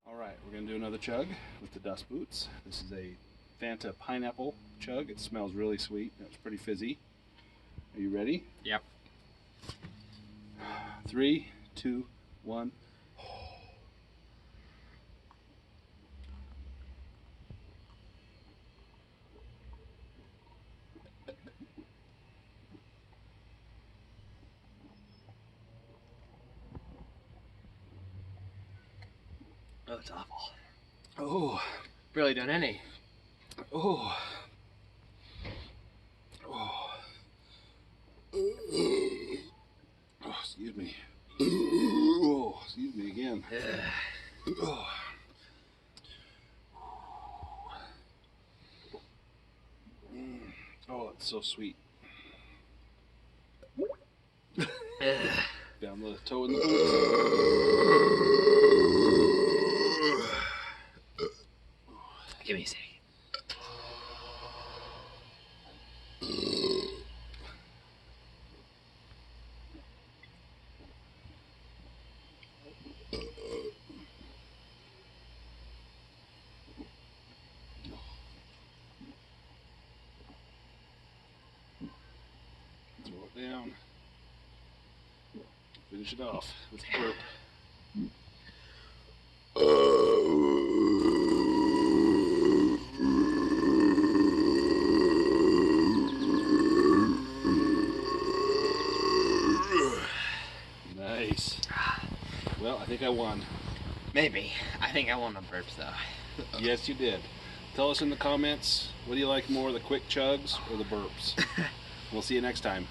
Alright, we're going to do another chug with the dust boots. This is a Fanta Pineapple chug. It smells really sweet. It's pretty fizzy. Are you ready? Yep. 3, 2, 1. Oh, it's awful. Oh. Barely done any. Oh. Oh. Oh, excuse me. Oh, excuse me again. Oh. Oh, it's so sweet. Down the toe in the boot. Give me a second. Throw it down. Finish it off with a burp. Nice. Well, I think I won. Maybe. I think I won the burps though. Yes, you did. Tell us in the comments, what do you like more, the quick chugs or the burps? We'll see you next time.